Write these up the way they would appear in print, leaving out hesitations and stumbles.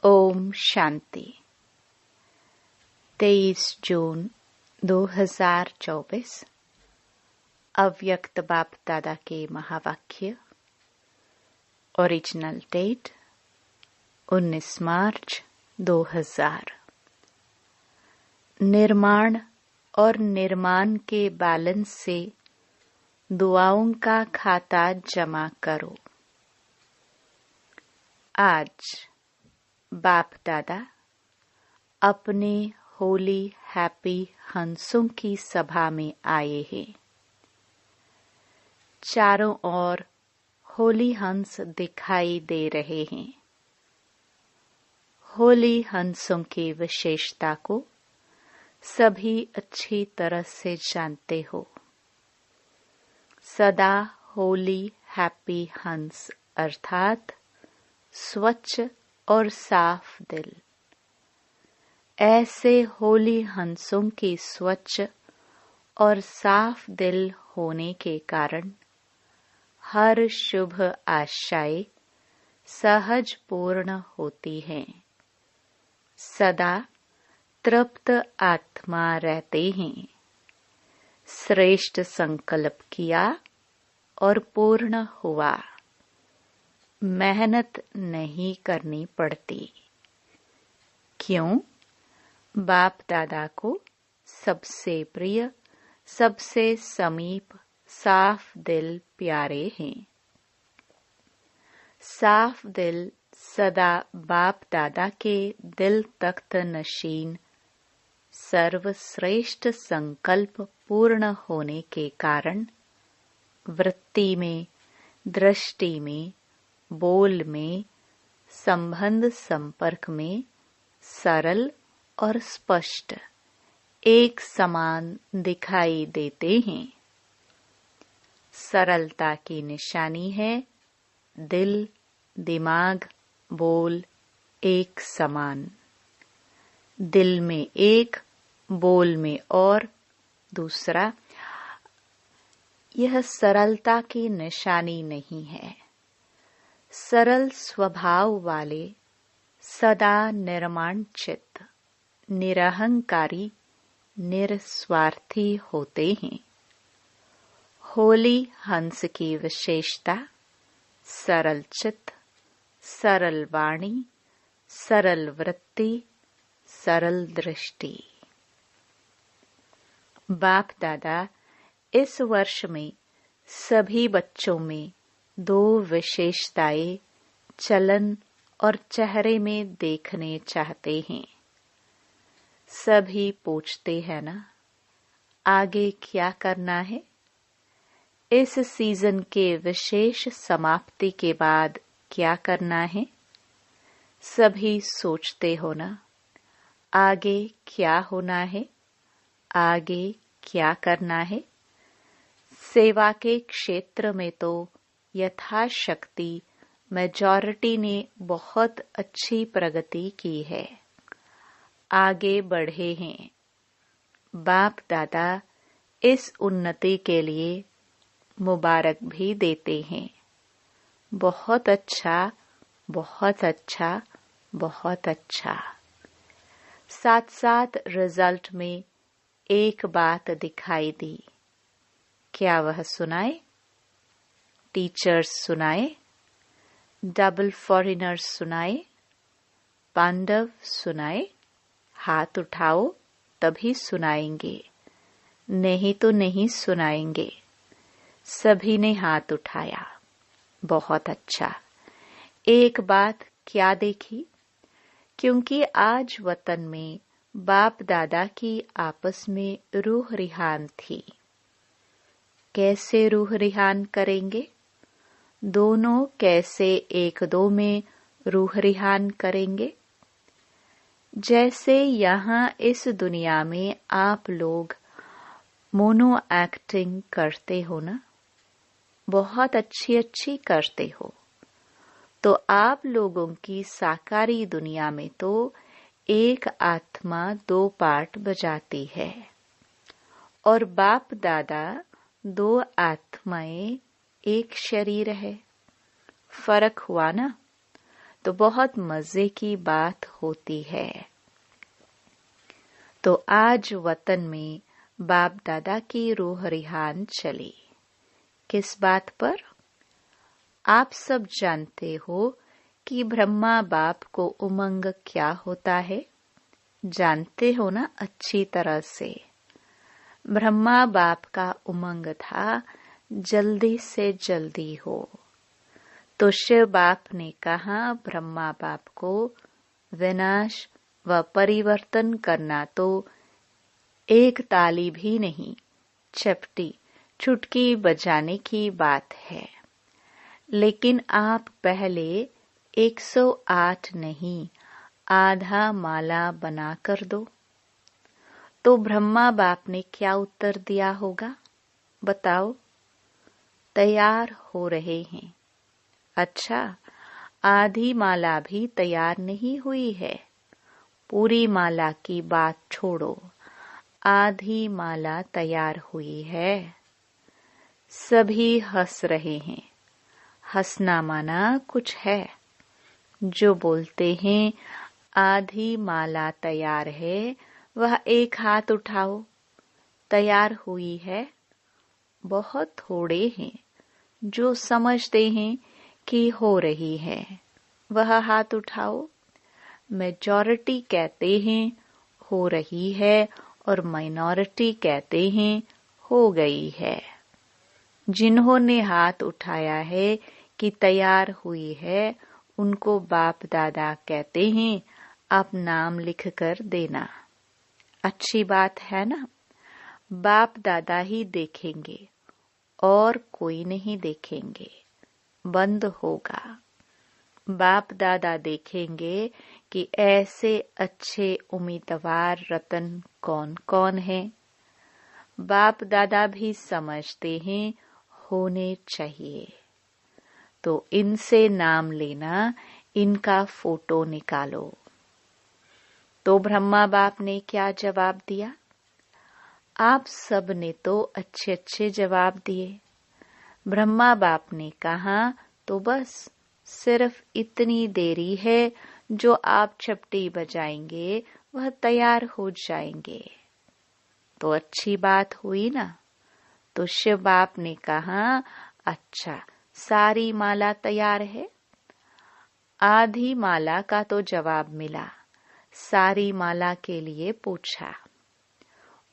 ओम शांति। 23 जून 2024 अव्यक्त बाप दादा के महावाक्य। ओरिजिनल डेट 19 मार्च 2000। निर्माण और निर्माण के बैलेंस से दुआओं का खाता जमा करो। आज बाप दादा अपने होली हैप्पी हंसों की सभा में आए हैं। चारों ओर होली हंस दिखाई दे रहे हैं। होली हंसों की विशेषता को सभी अच्छी तरह से जानते हो। सदा होली हैप्पी हंस अर्थात स्वच्छ और साफ दिल। ऐसे होली हंसों के स्वच्छ और साफ दिल होने के कारण हर शुभ आशाएं सहज पूर्ण होती हैं। सदा तृप्त आत्मा रहते हैं। श्रेष्ठ संकल्प किया और पूर्ण हुआ। मेहनत नहीं करनी पड़ती। क्यों? बाप दादा को सबसे प्रिय, सबसे समीप साफ दिल प्यारे हैं। साफ दिल सदा बाप दादा के दिल तख्त नशीन सर्वश्रेष्ठ संकल्प पूर्ण होने के कारण वृत्ति में, दृष्टि में, बोल में, संबंध संपर्क में सरल और स्पष्ट एक समान दिखाई देते हैं। सरलता की निशानी है दिल, दिमाग, बोल एक समान। दिल में एक, बोल में और दूसरा। यह सरलता की निशानी नहीं है। सरल स्वभाव वाले सदा निर्माण चित्त, निरहंकारी, निस्वार्थी होते हैं। होली हंस की विशेषता सरल चित्त, सरल वाणी, सरल वृत्ति, सरल दृष्टि। बाप दादा इस वर्ष में सभी बच्चों में दो विशेषताएं चलन और चेहरे में देखने चाहते हैं। सभी पूछते हैं ना, आगे क्या करना है? इस सीजन के विशेष समाप्ति के बाद क्या करना है? सभी सोचते हो ना, आगे क्या होना है? आगे क्या करना है? सेवा के क्षेत्र में तो यथाशक्ति मेजॉरिटी ने बहुत अच्छी प्रगति की है, आगे बढ़े हैं। बाप दादा इस उन्नति के लिए मुबारक भी देते हैं। बहुत अच्छा, बहुत अच्छा, बहुत अच्छा। साथ साथ रिजल्ट में एक बात दिखाई दी। क्या वह सुनाए? टीचर्स सुनाए, डबल फॉरेनर्स सुनाए, पांडव सुनाए? हाथ उठाओ तभी सुनाएंगे, नहीं तो नहीं सुनाएंगे। सभी ने हाथ उठाया। बहुत अच्छा। एक बात क्या देखी? क्योंकि आज वतन में बाप दादा की आपस में रूह रिहान थी। कैसे रूह रिहान करेंगे? दोनों कैसे एक दो में रूह रिहान करेंगे? जैसे यहाँ इस दुनिया में आप लोग मोनो एक्टिंग करते हो ना, बहुत अच्छी अच्छी करते हो, तो आप लोगों की साकारी दुनिया में तो एक आत्मा दो पार्ट बजाती है और बाप दादा दो आत्माएं एक शरीर है। फर्क हुआ ना? तो बहुत मजे की बात होती है। तो आज वतन में बाप दादा की रूह रिहान चली। किस बात पर? आप सब जानते हो कि ब्रह्मा बाप को उमंग क्या होता है। जानते हो ना अच्छी तरह से। ब्रह्मा बाप का उमंग था जल्दी से जल्दी हो। तो शिव बाप ने कहा ब्रह्मा बाप को विनाश व परिवर्तन करना तो एक ताली भी नहीं, चपटी चुटकी बजाने की बात है। लेकिन आप पहले 108 नहीं, आधा माला बना कर दो। तो ब्रह्मा बाप ने क्या उत्तर दिया होगा बताओ? तैयार हो रहे हैं। अच्छा, आधी माला भी तैयार नहीं हुई है। पूरी माला की बात छोड़ो, आधी माला तैयार हुई है। सभी हंस रहे हैं। हंसना माना कुछ है। जो बोलते हैं आधी माला तैयार है, वह एक हाथ उठाओ। तैयार हुई है? बहुत थोड़े हैं जो समझते हैं कि हो रही है। वह हाथ उठाओ। मेजॉरिटी कहते हैं हो रही है और माइनॉरिटी कहते हैं हो गई है। जिन्होंने हाथ उठाया है कि तैयार हुई है, उनको बाप दादा कहते हैं आप नाम लिख कर देना। अच्छी बात है ना? बाप दादा ही देखेंगे और कोई नहीं देखेंगे। बंद होगा। बाप दादा देखेंगे कि ऐसे अच्छे उम्मीदवार रतन कौन कौन है। बाप दादा भी समझते हैं होने चाहिए। तो इनसे नाम लेना, इनका फोटो निकालो। तो ब्रह्मा बाप ने क्या जवाब दिया? आप सब ने तो अच्छे अच्छे जवाब दिए। ब्रह्मा बाप ने कहा तो बस सिर्फ इतनी देरी है, जो आप चपटी बजाएंगे वह तैयार हो जाएंगे। तो अच्छी बात हुई ना? तो शिव बाप ने कहा अच्छा, सारी माला तैयार है। आधी माला का तो जवाब मिला, सारी माला के लिए पूछा।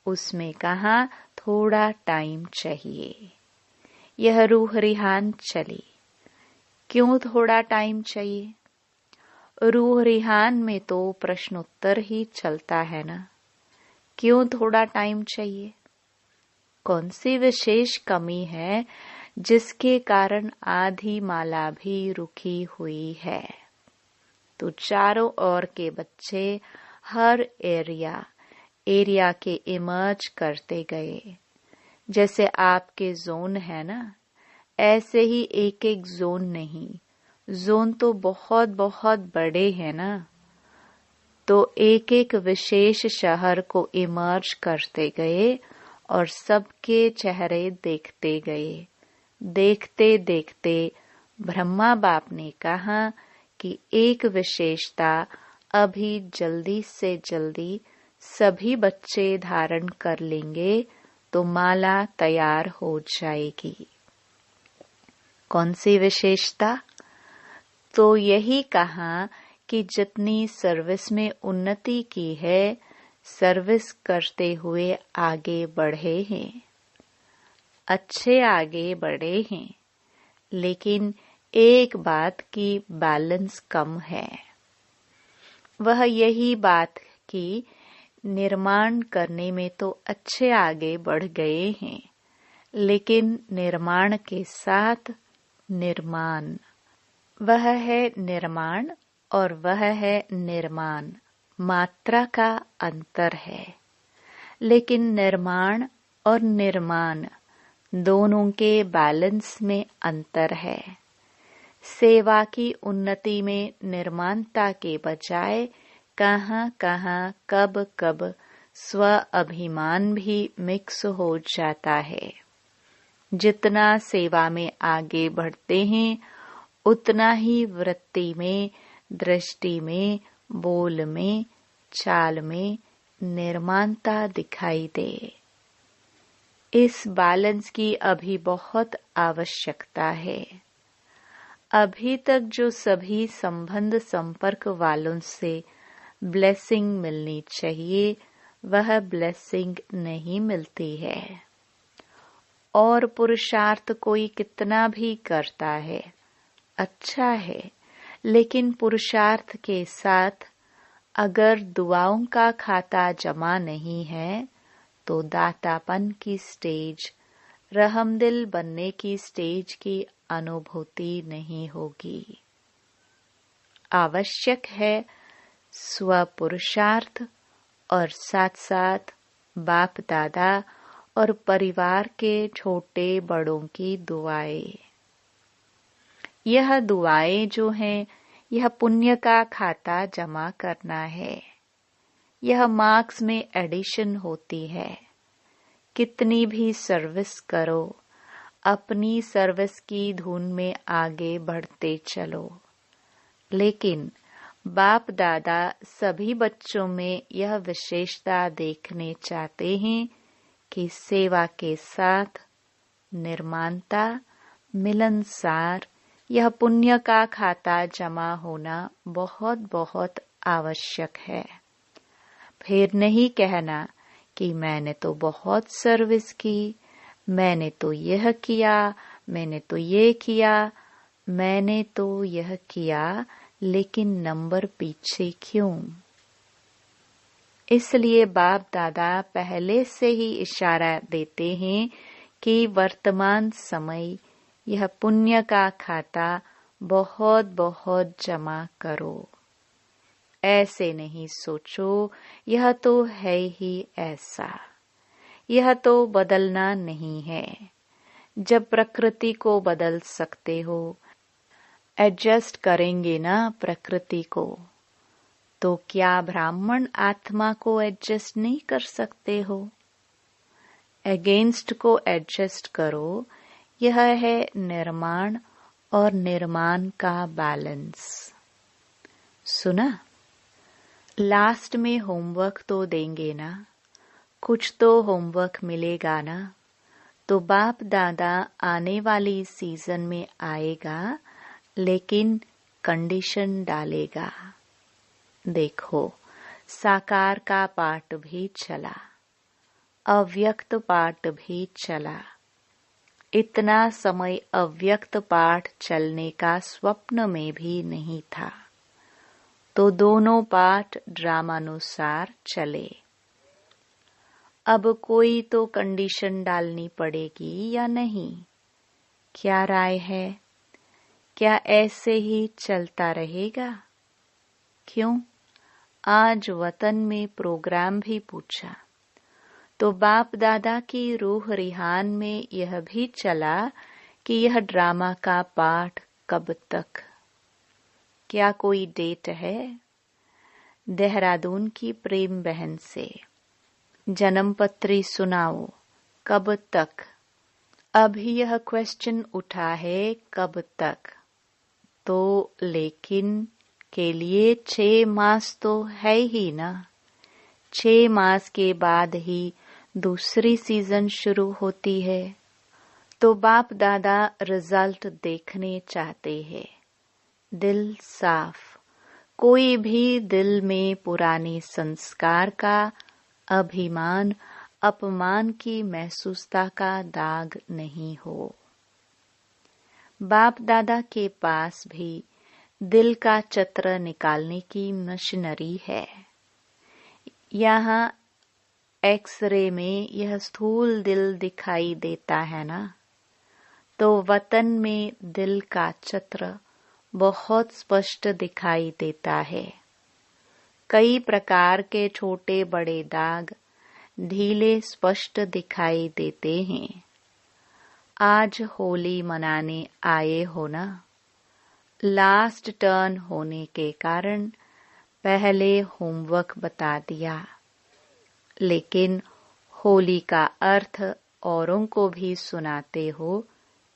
उसमें कहा थोड़ा टाइम चाहिए। यह रूह रिहान चली। क्यों थोड़ा टाइम चाहिए? रूह रिहान में तो प्रश्नोत्तर ही चलता है ना। क्यों थोड़ा टाइम चाहिए? कौन सी विशेष कमी है जिसके कारण आधी माला भी रुकी हुई है? तो चारों ओर के बच्चे हर एरिया के इमर्ज करते गए। जैसे आपके जोन है ना, ऐसे ही एक एक जोन नहीं, जोन तो बहुत बहुत बड़े हैं ना। तो एक एक विशेष शहर को इमर्ज करते गए और सबके चेहरे देखते गए। देखते देखते ब्रह्मा बाप ने कहा कि एक विशेषता अभी जल्दी से जल्दी सभी बच्चे धारण कर लेंगे तो माला तैयार हो जाएगी। कौन सी विशेषता? तो यही कहा कि जितनी सर्विस में उन्नति की है, सर्विस करते हुए आगे बढ़े हैं। अच्छे आगे बढ़े हैं, लेकिन एक बात की बैलेंस कम है। वह यही बात कि निर्माण करने में तो अच्छे आगे बढ़ गए हैं, लेकिन निर्माण के साथ निर्माण, वह है निर्माण और वह है निर्माण, मात्रा का अंतर है। लेकिन निर्माण और निर्माण दोनों के बैलेंस में अंतर है। सेवा की उन्नति में निर्माणता के बजाय कहाँ कहाँ कब कब स्व अभिमान भी मिक्स हो जाता है। जितना सेवा में आगे बढ़ते हैं, उतना ही वृत्ति में दृष्टि में, बोल में, चाल में निर्माणता दिखाई दे। इस बैलेंस की अभी बहुत आवश्यकता है। अभी तक जो सभी संबंध संपर्क वालों से ब्लेसिंग मिलनी चाहिए वह ब्लेसिंग नहीं मिलती है। और पुरुषार्थ कोई कितना भी करता है अच्छा है, लेकिन पुरुषार्थ के साथ अगर दुआओं का खाता जमा नहीं है तो दातापन की स्टेज, रहमदिल बनने की स्टेज की अनुभूति नहीं होगी। आवश्यक है स्व पुरुषार्थ और साथ साथ बाप दादा और परिवार के छोटे बड़ों की दुआएं। यह दुआएं जो हैं, यह पुण्य का खाता जमा करना है। यह मार्क्स में एडिशन होती है। कितनी भी सर्विस करो, अपनी सर्विस की धुन में आगे बढ़ते चलो। लेकिन बाप दादा सभी बच्चों में यह विशेषता देखने चाहते हैं कि सेवा के साथ निर्माणता, मिलनसार, यह पुण्य का खाता जमा होना बहुत बहुत आवश्यक है। फिर नहीं कहना कि मैंने तो बहुत सर्विस की, मैंने तो यह किया, मैंने तो ये किया, मैंने तो यह किया, लेकिन नंबर पीछे क्यों? इसलिए बाप दादा पहले से ही इशारा देते हैं कि वर्तमान समय यह पुण्य का खाता बहुत बहुत जमा करो। ऐसे नहीं सोचो यह तो है ही ऐसा, यह तो बदलना नहीं है। जब प्रकृति को बदल सकते हो, एडजस्ट करेंगे ना प्रकृति को, तो क्या ब्राह्मण आत्मा को एडजस्ट नहीं कर सकते हो? अगेंस्ट को एडजस्ट करो। यह है निर्माण और निर्माण का बैलेंस। सुना? लास्ट में होमवर्क तो देंगे ना, कुछ तो होमवर्क मिलेगा ना। तो बाप दादा आने वाली सीजन में आएगा, लेकिन कंडीशन डालेगा। देखो, साकार का पाठ भी चला, अव्यक्त पाठ भी चला। इतना समय अव्यक्त पाठ चलने का स्वप्न में भी नहीं था। तो दोनों पाठ ड्रामानुसार चले। अब कोई तो कंडीशन डालनी पड़ेगी या नहीं? क्या राय है? क्या ऐसे ही चलता रहेगा? क्यों? आज वतन में प्रोग्राम भी पूछा तो बाप दादा की रूह रिहान में यह भी चला कि यह ड्रामा का पाठ कब तक? क्या कोई डेट है? देहरादून की प्रेम बहन से जन्मपत्री सुनाओ, कब तक? अभी यह क्वेश्चन उठा है कब तक, तो लेकिन के लिए 6 मास तो है ही ना। 6 मास के बाद ही दूसरी सीजन शुरू होती है। तो बाप दादा रिजल्ट देखने चाहते हैं। दिल साफ, कोई भी दिल में पुरानी संस्कार का, अभिमान अपमान की महसूसता का दाग नहीं हो। बाप दादा के पास भी दिल का चित्र निकालने की मशीनरी है। यहाँ एक्सरे में यह स्थूल दिल दिखाई देता है ना, तो वतन में दिल का चित्र बहुत स्पष्ट दिखाई देता है। कई प्रकार के छोटे बड़े दाग ढीले स्पष्ट दिखाई देते हैं। आज होली मनाने आए हो ना, लास्ट टर्न होने के कारण पहले होमवर्क बता दिया, लेकिन होली का अर्थ औरों को भी सुनाते हो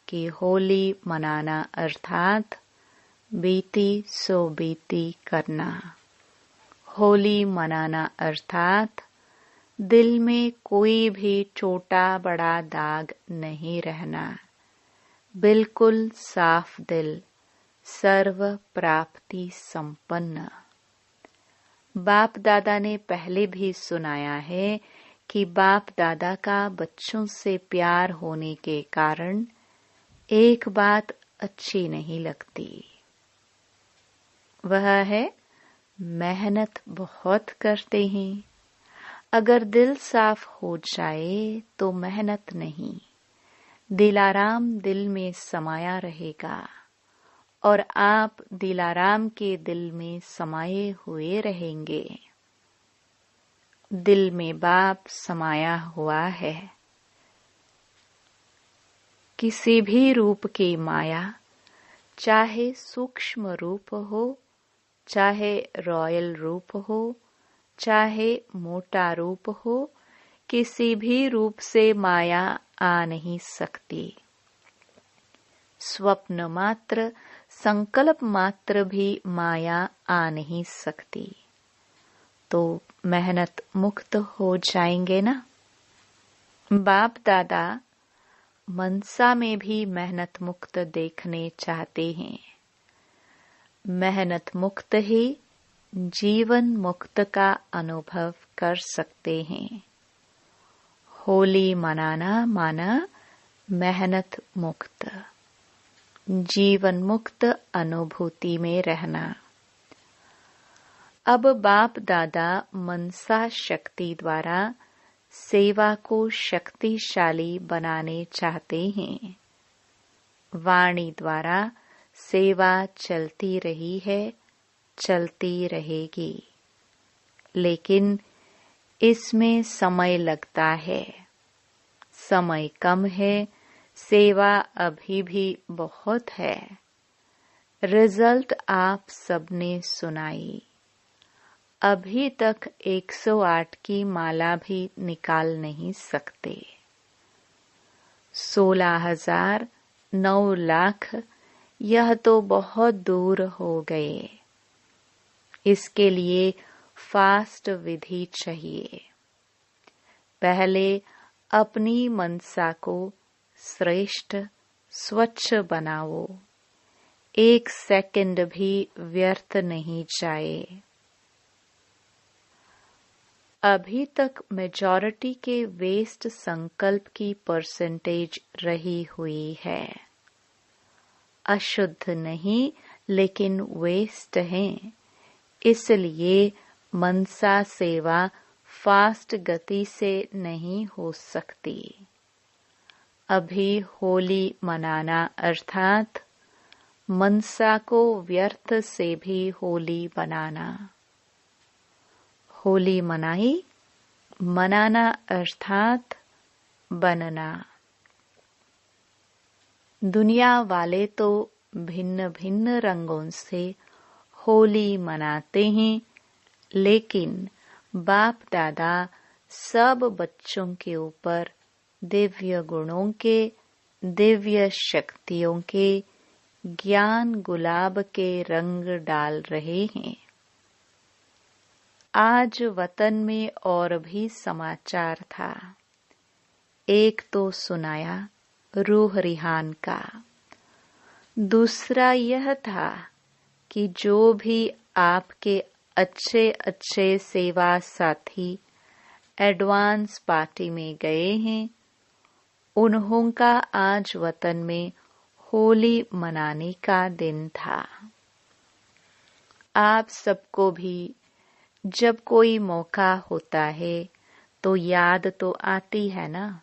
कि होली मनाना अर्थात बीती सो बीती करना। होली मनाना अर्थात दिल में कोई भी छोटा बड़ा दाग नहीं रहना, बिल्कुल साफ दिल, सर्व प्राप्ति संपन्न। बाप दादा ने पहले भी सुनाया है कि बाप दादा का बच्चों से प्यार होने के कारण एक बात अच्छी नहीं लगती, वह है मेहनत बहुत करते हैं। अगर दिल साफ हो जाए तो मेहनत नहीं, दिलाराम दिल में समाया रहेगा और आप दिलाराम के दिल में समाये हुए रहेंगे। दिल में बाप समाया हुआ है। किसी भी रूप की माया, चाहे सूक्ष्म रूप हो, चाहे रॉयल रूप हो, चाहे मोटा रूप हो, किसी भी रूप से माया आ नहीं सकती। स्वप्न मात्र, संकल्प मात्र भी माया आ नहीं सकती। तो मेहनत मुक्त हो जाएंगे ना। बाप दादा मनसा में भी मेहनत मुक्त देखने चाहते हैं। मेहनत मुक्त ही जीवन मुक्त का अनुभव कर सकते हैं। होली मनाना माना मेहनत मुक्त, जीवन मुक्त अनुभूति में रहना। अब बाप दादा मनसा शक्ति द्वारा सेवा को शक्तिशाली बनाने चाहते हैं। वाणी द्वारा सेवा चलती रही है, चलती रहेगी, लेकिन इसमें समय लगता है। समय कम है, सेवा अभी भी बहुत है। रिजल्ट आप सबने सुनाई। अभी तक 108 की माला भी निकाल नहीं सकते। 16,000, 9 लाख, यह तो बहुत दूर हो गए। इसके लिए फास्ट विधि चाहिए। पहले अपनी मनसा को श्रेष्ठ स्वच्छ बनाओ, 1 सेकंड भी व्यर्थ नहीं जाए। अभी तक मेजॉरिटी के वेस्ट संकल्प की परसेंटेज रही हुई है। अशुद्ध नहीं, लेकिन वेस्ट हैं। इसलिए मनसा सेवा फास्ट गति से नहीं हो सकती। अभी होली मनाना अर्थात मनसा को व्यर्थ से भी होली बनाना। होली मनाई, मनाना अर्थात बनना। दुनिया वाले तो भिन्न भिन्न रंगों से होली मनाते हैं, लेकिन बाप दादा सब बच्चों के ऊपर दिव्य गुणों के, दिव्य शक्तियों के, ज्ञान गुलाब के रंग डाल रहे हैं। आज वतन में और भी समाचार था। एक तो सुनाया रूह रिहान का, दूसरा यह था कि जो भी आपके अच्छे अच्छे सेवा साथी एडवांस पार्टी में गए हैं, उन्हों का आज वतन में होली मनाने का दिन था। आप सबको भी जब कोई मौका होता है तो याद तो आती है ना,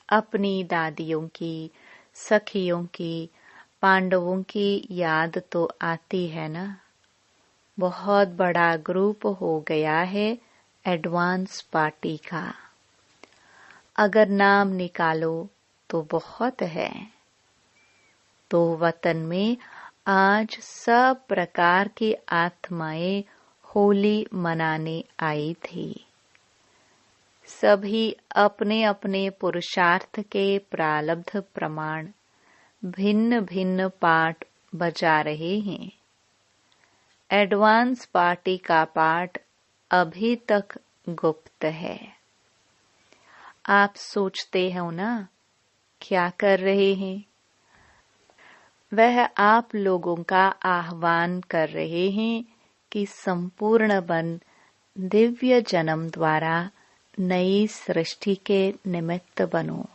अपनी दादियों की, सखियों की, पांडवों की याद तो आती है ना। बहुत बड़ा ग्रुप हो गया है एडवांस पार्टी का। अगर नाम निकालो तो बहुत है। तो वतन में आज सब प्रकार की आत्माएं होली मनाने आई थी। सभी अपने अपने पुरुषार्थ के प्रारब्ध प्रमाण भिन्न भिन्न पाठ बजा रहे हैं। एडवांस पार्टी का पाठ अभी तक गुप्त है। आप सोचते हो ना क्या कर रहे हैं? वह आप लोगों का आह्वान कर रहे हैं कि संपूर्ण बन दिव्य जन्म द्वारा नई सृष्टि के निमित्त बनो।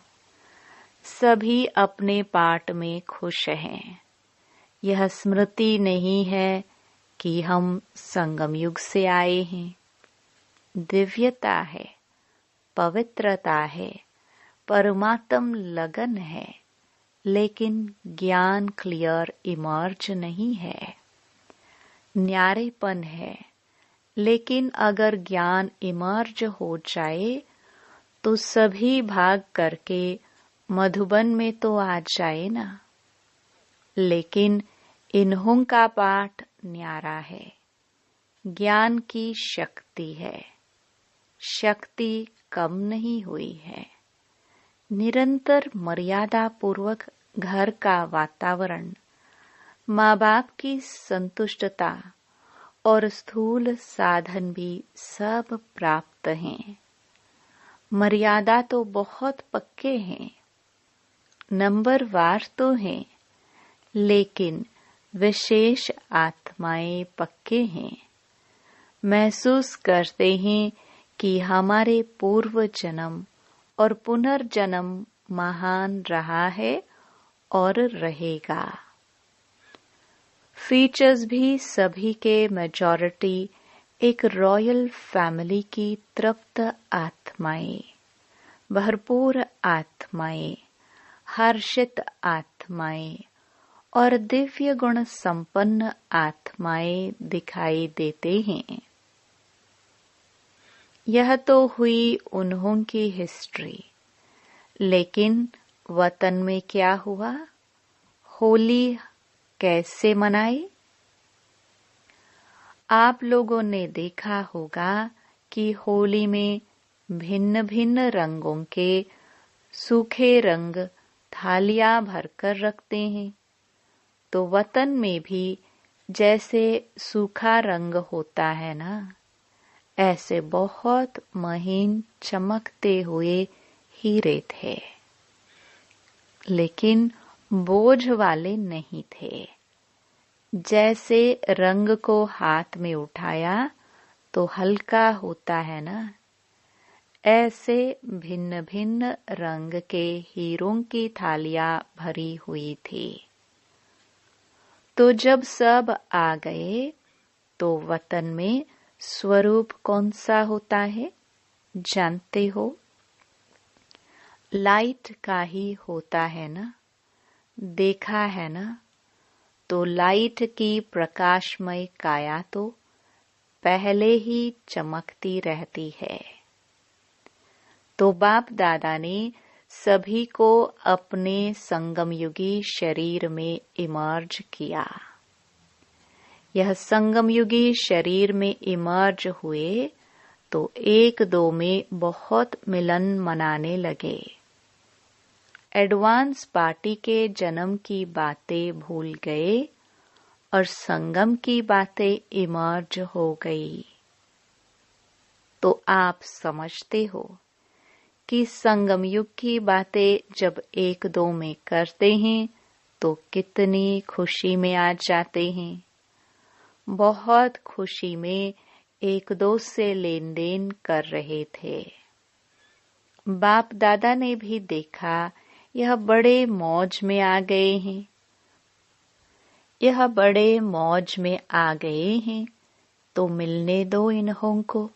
सभी अपने पाठ में खुश हैं। यह स्मृति नहीं है कि हम संगम युग से आए हैं। दिव्यता है, पवित्रता है, परमात्म लगन है, लेकिन ज्ञान क्लियर इमर्ज नहीं है। न्यारेपन है, लेकिन अगर ज्ञान इमर्ज हो जाए तो सभी भाग करके मधुबन में तो आ जाए ना। लेकिन इन्हों का पाठ न्यारा है। ज्ञान की शक्ति है। शक्ति कम नहीं हुई है। निरंतर मर्यादा पूर्वक घर का वातावरण, माँ बाप की संतुष्टता और स्थूल साधन भी सब प्राप्त हैं। मर्यादा तो बहुत पक्के हैं, नंबरवार तो हैं, लेकिन विशेष आत्माएं पक्के हैं। महसूस करते हैं कि हमारे पूर्व जन्म और पुनर्जन्म महान रहा है और रहेगा। फीचर्स भी सभी के मेजॉरिटी एक रॉयल फैमिली की तृप्त आत्माएं, भरपूर आत्माएं, हर्षित आत्माएं और दिव्य गुण संपन्न आत्माएं दिखाई देते हैं। यह तो हुई उन्हों की हिस्ट्री, लेकिन वतन में क्या हुआ? होली कैसे मनाई? आप लोगों ने देखा होगा कि होली में भिन्न भिन्न रंगों के सूखे रंग थालियां भरकर रखते हैं। तो वतन में भी जैसे सूखा रंग होता है ना, ऐसे बहुत महीन चमकते हुए हीरे थे, लेकिन बोझ वाले नहीं थे। जैसे रंग को हाथ में उठाया तो हल्का होता है ना, ऐसे भिन्न भिन्न रंग के हीरों की थालियां भरी हुई थी। तो जब सब आ गए तो वतन में स्वरूप कौन सा होता है जानते हो? लाइट का ही होता है ना, देखा है ना। तो लाइट की प्रकाशमय काया तो पहले ही चमकती रहती है। तो बाप दादा ने सभी को अपने संगमयुगी शरीर में इमर्ज किया। यह संगमयुगी शरीर में इमर्ज हुए तो एक दो में बहुत मिलन मनाने लगे। एडवांस पार्टी के जन्म की बातें भूल गए और संगम की बातें इमर्ज हो गई। तो आप समझते हो कि संगम युग की बातें जब एक दो में करते हैं तो कितनी खुशी में आ जाते हैं। बहुत खुशी में एक दो से लेन देन कर रहे थे। बाप दादा ने भी देखा यह बड़े मौज में आ गए हैं। यह बड़े मौज में आ गए हैं तो मिलने दो इन्हों को।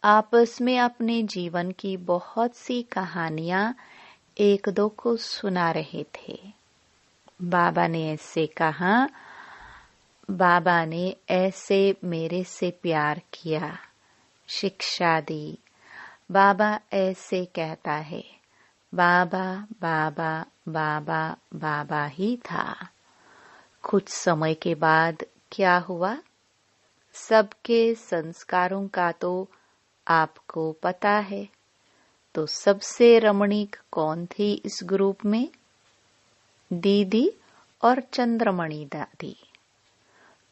आपस में अपने जीवन की बहुत सी कहानियां एक दो को सुना रहे थे। बाबा ने ऐसे कहा, बाबा ने ऐसे मेरे से प्यार किया, शिक्षा दी। बाबा ऐसे कहता है, बाबा बाबा बाबा बाबा ही था। कुछ समय के बाद क्या हुआ? सबके संस्कारों का तो आपको पता है। तो सबसे रमणीक कौन थी इस ग्रुप में? दीदी और चंद्रमणि दादी।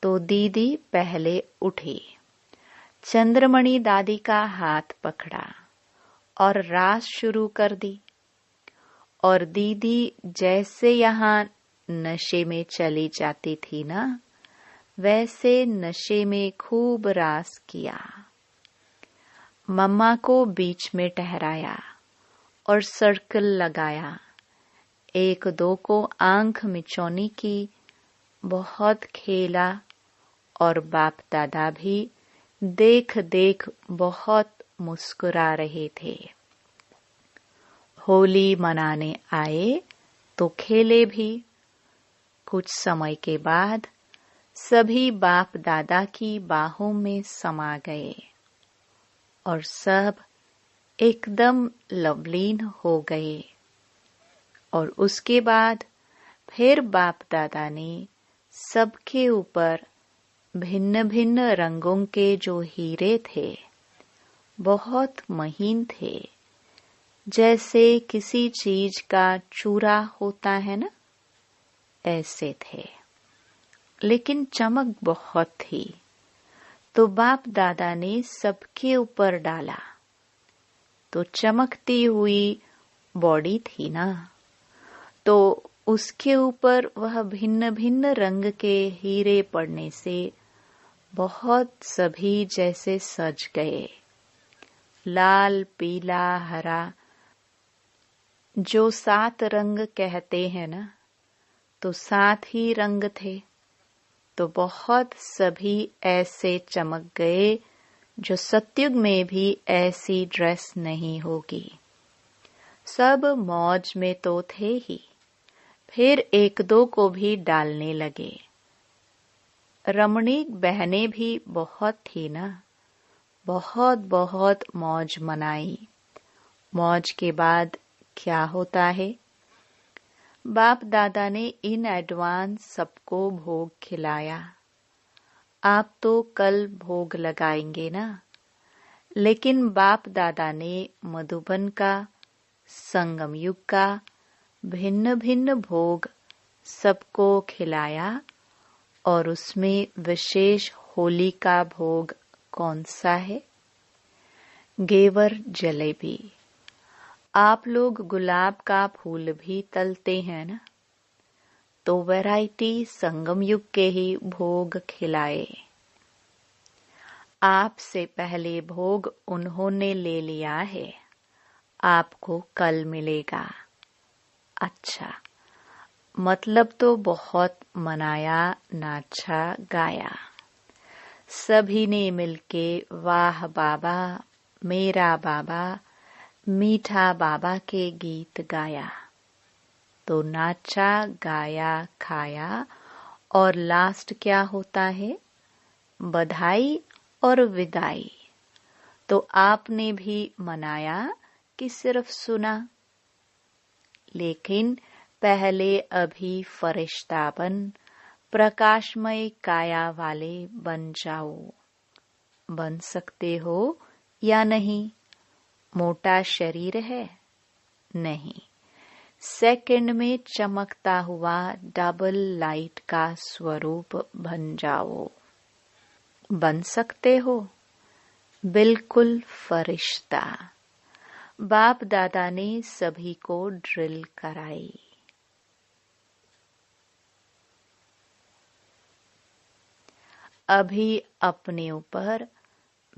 तो दीदी पहले उठी, चंद्रमणि दादी का हाथ पकड़ा और रास शुरू कर दी। और दीदी जैसे यहाँ नशे में चली जाती थी ना, वैसे नशे में खूब रास किया। मम्मा को बीच में ठहराया और सर्कल लगाया। एक दो को आंख मिचौनी की, बहुत खेला। और बाप दादा भी देख देख बहुत मुस्कुरा रहे थे। होली मनाने आए तो खेले भी। कुछ समय के बाद सभी बाप दादा की बाहों में समा गए और सब एकदम लवलीन हो गए। और उसके बाद फिर बाप दादा ने सबके ऊपर भिन्न भिन्न रंगों के जो हीरे थे, बहुत महीन थे, जैसे किसी चीज का चूरा होता है ना, ऐसे थे, लेकिन चमक बहुत थी। तो बाप दादा ने सबके ऊपर डाला तो चमकती हुई बॉडी थी ना, तो उसके ऊपर वह भिन्न भिन्न रंग के हीरे पड़ने से बहुत सभी जैसे सज गए। लाल, पीला, हरा, जो 7 रंग कहते हैं ना, तो 7 ही रंग थे। तो बहुत सभी ऐसे चमक गए जो सतयुग में भी ऐसी ड्रेस नहीं होगी। सब मौज में तो थे ही, फिर एक दो को भी डालने लगे। रमणीक बहनें भी बहुत थी ना, बहुत बहुत मौज मनाई। मौज के बाद क्या होता है, बाप दादा ने इन एडवांस सबको भोग खिलाया। आप तो कल भोग लगाएंगे ना, लेकिन बाप दादा ने मधुबन का, संगम युग का भिन्न भिन्न भोग सबको खिलाया। और उसमें विशेष होली का भोग कौन सा है? घेवर जलेबी। आप लोग गुलाब का फूल भी तलते हैं ना, तो वैरायटी संगम युग के ही भोग खिलाए। आपसे पहले भोग उन्होंने ले लिया है, आपको कल मिलेगा। अच्छा, मतलब तो बहुत मनाया, नाचा, गाया। सभी ने मिलके वाह बाबा, मेरा बाबा, मीठा बाबा के गीत गाया। तो नाचा, गाया, खाया और लास्ट क्या होता है? बधाई और विदाई। तो आपने भी मनाया कि सिर्फ सुना? लेकिन पहले अभी फरिश्ता बन, प्रकाशमय काया वाले बन जाओ। बन सकते हो या नहीं? मोटा शरीर है? नहीं, सेकंड में चमकता हुआ डबल लाइट का स्वरूप बन जाओ। बन सकते हो? बिल्कुल फरिश्ता। बाप दादा ने सभी को ड्रिल कराई। अभी अपने ऊपर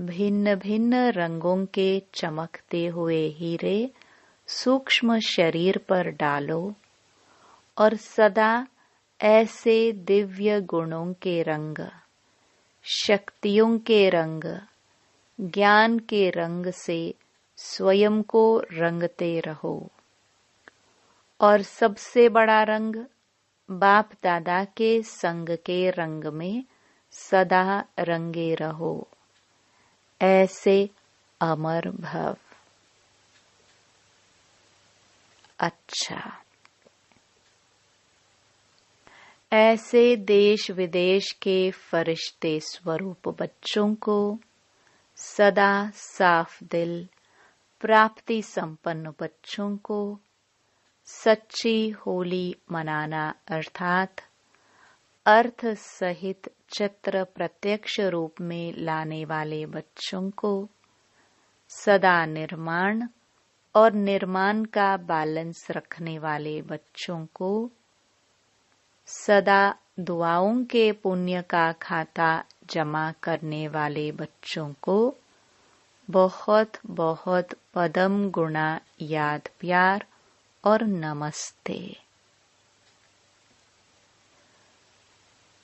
भिन्न भिन्न रंगों के चमकते हुए हीरे सूक्ष्म शरीर पर डालो और सदा ऐसे दिव्य गुणों के रंग, शक्तियों के रंग, ज्ञान के रंग से स्वयं को रंगते रहो। और सबसे बड़ा रंग, बाप दादा के संग के रंग में सदा रंगे रहो। ऐसे अमर भव। अच्छा, ऐसे देश विदेश के फरिश्ते स्वरूप बच्चों को सदा साफ दिल, प्राप्ति संपन्न बच्चों को सच्ची होली मनाना अर्थात अर्थ सहित चित्र प्रत्यक्ष रूप में लाने वाले बच्चों को सदा निर्माण और निर्माण का बैलेंस रखने वाले बच्चों को सदा दुआओं के पुण्य का खाता जमा करने वाले बच्चों को बहुत बहुत पदम गुणा याद प्यार और नमस्ते।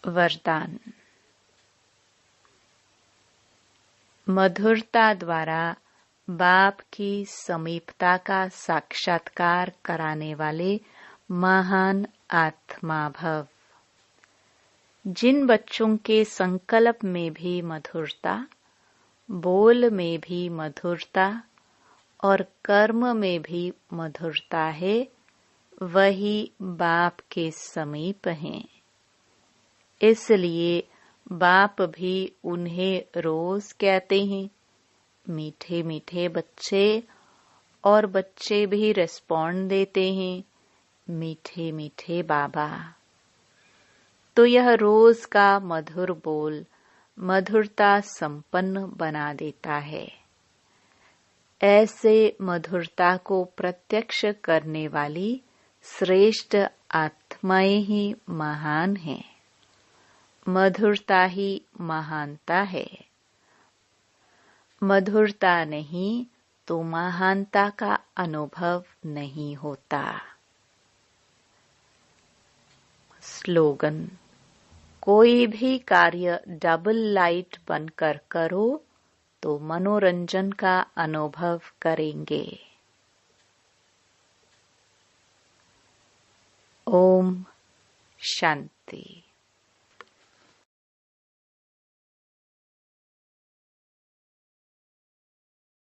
वरदान। मधुरता द्वारा बाप की समीपता का साक्षात्कार कराने वाले महान आत्मा भव। जिन बच्चों के संकल्प में भी मधुरता, बोल में भी मधुरता और कर्म में भी मधुरता है, वही बाप के समीप हैं। इसलिए बाप भी उन्हें रोज कहते हैं, मीठे मीठे बच्चे, और बच्चे भी रिस्पॉन्ड देते हैं, मीठे मीठे बाबा। तो यह रोज का मधुर बोल मधुरता संपन्न बना देता है। ऐसे मधुरता को प्रत्यक्ष करने वाली श्रेष्ठ आत्माएं ही महान हैं। मधुरता ही महानता है। मधुरता नहीं तो महानता का अनुभव नहीं होता। स्लोगन। कोई भी कार्य डबल लाइट बनकर करो तो मनोरंजन का अनुभव करेंगे। ओम शांति।